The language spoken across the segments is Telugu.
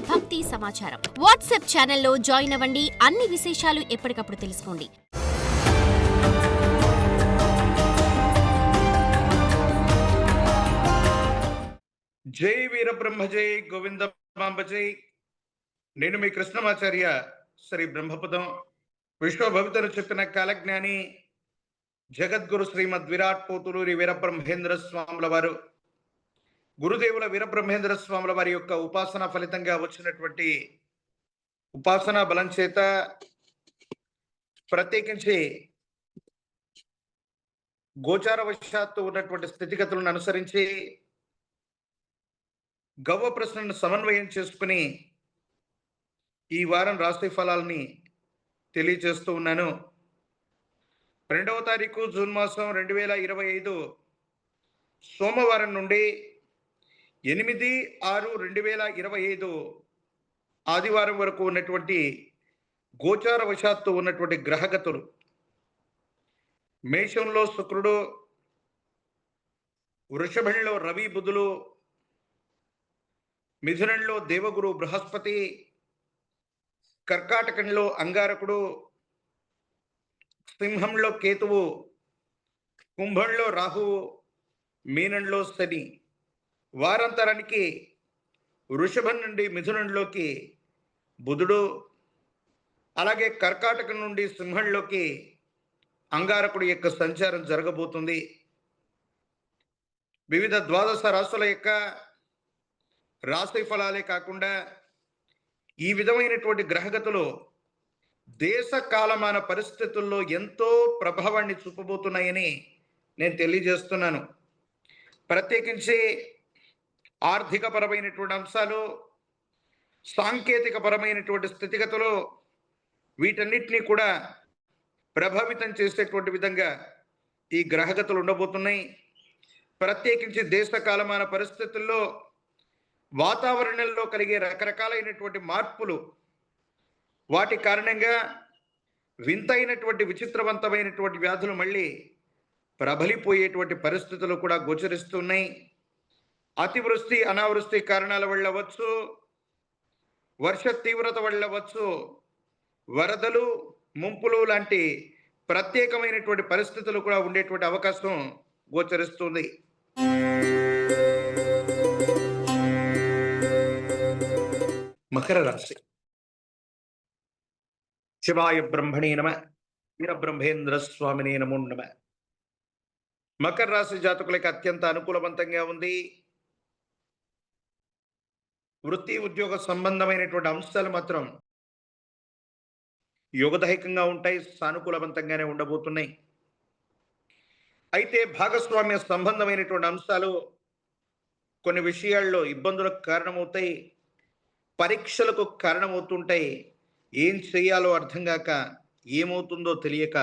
భక్తి సమాచారం. వాట్సాప్ ఛానల్లో జాయిన్ అవ్వండి. అన్ని విశేషాలు ఎప్పటికప్పుడు తెలుసుకోండి. జై వీరబ్రహ్మ జై గోవిందమాంబ జై. నేను మీ కృష్ణమాచార్య శ్రీ బ్రహ్మపదం. విశ్వభవితను చెప్పిన కాలజ్ఞాని జగద్గురు శ్రీమద్ విరాట్ పోతులూరి వీరబ్రహ్మేంద్ర స్వాముల వారు, గురుదేవుల వీరబ్రహ్మేంద్ర స్వాముల వారి యొక్క ఉపాసన ఫలితంగా వచ్చినటువంటి ఉపాసనా బలం చేత ప్రత్యేకించి గోచారవశాత్తు ఉన్నటువంటి స్థితిగతులను అనుసరించి గవ్వ ప్రశ్నను సమన్వయం చేసుకుని ఈ వారం రాశి ఫలాల్ని తెలియజేస్తూ ఉన్నాను. 2వ తారీఖు జూన్ మాసం 2025 సోమవారం నుండి 8/6/2025 ఆదివారం వరకు ఉన్నటువంటి గోచారవశాత్తు ఉన్నటువంటి గ్రహగతులు: మేషంలో శుక్రుడు, వృషభంలో రవి బుధులు, మిథునంలో దేవగురు బృహస్పతి, కర్కాటకంలో అంగారకుడు, సింహంలో కేతువు, కుంభంలో రాహువు, మీనంలో శని. వారాంతరానికి వృషభం నుండి మిథునంలోకి బుధుడు, అలాగే కర్కాటకం నుండి సింహంలోకి అంగారకుడు యొక్క సంచారం జరగబోతుంది. వివిధ ద్వాదశ రాశుల యొక్క రాశి ఫలాలే కాకుండా ఈ విధమైనటువంటి గ్రహగతులు దేశ కాలమాన పరిస్థితుల్లో ఎంతో ప్రభావాన్ని చూపబోతున్నాయని నేను తెలియజేస్తున్నాను. ప్రత్యేకించి ఆర్థిక పరమైనటువంటి అంశాలు, సాంకేతిక పరమైనటువంటి స్థితిగతులు, వీటన్నిటినీ కూడా ప్రభావితం చేసేటువంటి విధంగా ఈ గ్రహగతులు ఉండబోతున్నాయి. ప్రత్యేకించి దేశ కాలమాన పరిస్థితుల్లో వాతావరణంలో కలిగే రకరకాలైనటువంటి మార్పులు, వాటి కారణంగా వింతైనటువంటి విచిత్రవంతమైనటువంటి వ్యాధులు మళ్ళీ ప్రబలిపోయేటువంటి పరిస్థితులు కూడా గోచరిస్తున్నాయి. అతివృష్టి అనావృష్టి కారణాల వల్ల అవ్వచ్చు, వర్ష తీవ్రత వల్ల అవ్వచ్చు, వరదలు ముంపులు లాంటి ప్రత్యేకమైనటువంటి పరిస్థితులు కూడా ఉండేటువంటి అవకాశం గోచరిస్తుంది. మకర రాశి. శివాయ బ్రహ్మణే నమ, వీరబ్రహ్మేంద్ర స్వామినే నమో నమ. మకర రాశి జాతకులకు అత్యంత అనుకూలవంతంగా ఉంది. వృత్తి ఉద్యోగ సంబంధమైనటువంటి అంశాలు మాత్రం యోగదాయకంగా ఉంటాయి, సానుకూలవంతంగానే ఉండబోతున్నాయి. అయితే భాగస్వామ్య సంబంధమైనటువంటి అంశాలు కొన్ని విషయాల్లో ఇబ్బందులకు కారణమవుతాయి, పరీక్షలకు కారణమవుతుంటాయి. ఏం చేయాలో అర్థం కాక, ఏమవుతుందో తెలియక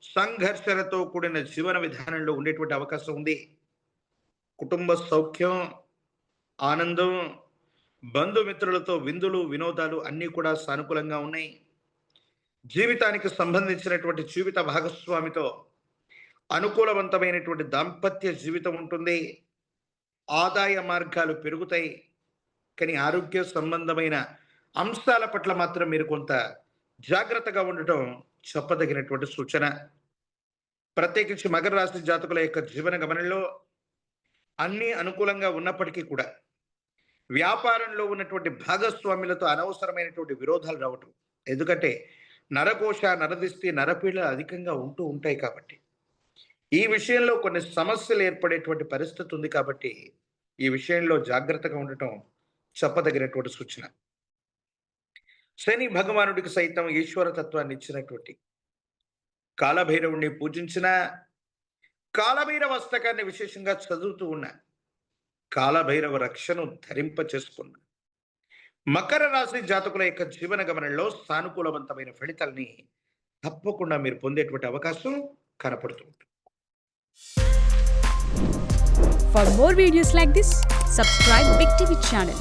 సంఘర్షణతో కూడిన జీవన విధానంలో ఉండేటువంటి అవకాశం ఉంది. కుటుంబ సౌఖ్యం, ఆనందం, బంధుమిత్రులతో విందులు వినోదాలు అన్నీ కూడా సానుకూలంగా ఉన్నాయి. జీవితానికి సంబంధించినటువంటి జీవిత భాగస్వామితో అనుకూలవంతమైనటువంటి దాంపత్య జీవితం ఉంటుంది. ఆదాయ మార్గాలు పెరుగుతాయి. కానీ ఆరోగ్య సంబంధమైన అంశాల పట్ల మాత్రం మీరు కొంత జాగ్రత్తగా ఉండటం చెప్పదగినటువంటి సూచన. ప్రత్యేకించి మకర రాశి జాతకుల యొక్క జీవన గమనంలో అన్నీ అనుకూలంగా ఉన్నప్పటికీ కూడా వ్యాపారంలో ఉన్నటువంటి భాగస్వాములతో అనవసరమైనటువంటి విరోధాలు రావటం. ఎందుకంటే నరకోశ, నరదిష్టి, నరపీడలు అధికంగా ఉంటూ ఉంటాయి కాబట్టి ఈ విషయంలో కొన్ని సమస్యలు ఏర్పడేటువంటి పరిస్థితి ఉంది. కాబట్టి ఈ విషయంలో జాగ్రత్తగా ఉండటం చెప్పదగినటువంటి సూచన. శని భగవానుడికి సైతం ఈశ్వర తత్వాన్ని ఇచ్చినటువంటి కాలభైరవుణ్ణి పూజించిన, కాలభైరవ అష్టకాన్ని విశేషంగా చదువుతూ ఉన్న, కాలభైరవ రక్షను ధరింప చేసుకున్న మకర రాశి జాతకుల యొక్క జీవన గమనంలో సానుకూలవంతమైన ఫలితాలని తప్పకుండా మీరు పొందేటువంటి అవకాశం కనపడుతుంది. For more videos like this, subscribe Big TV channel.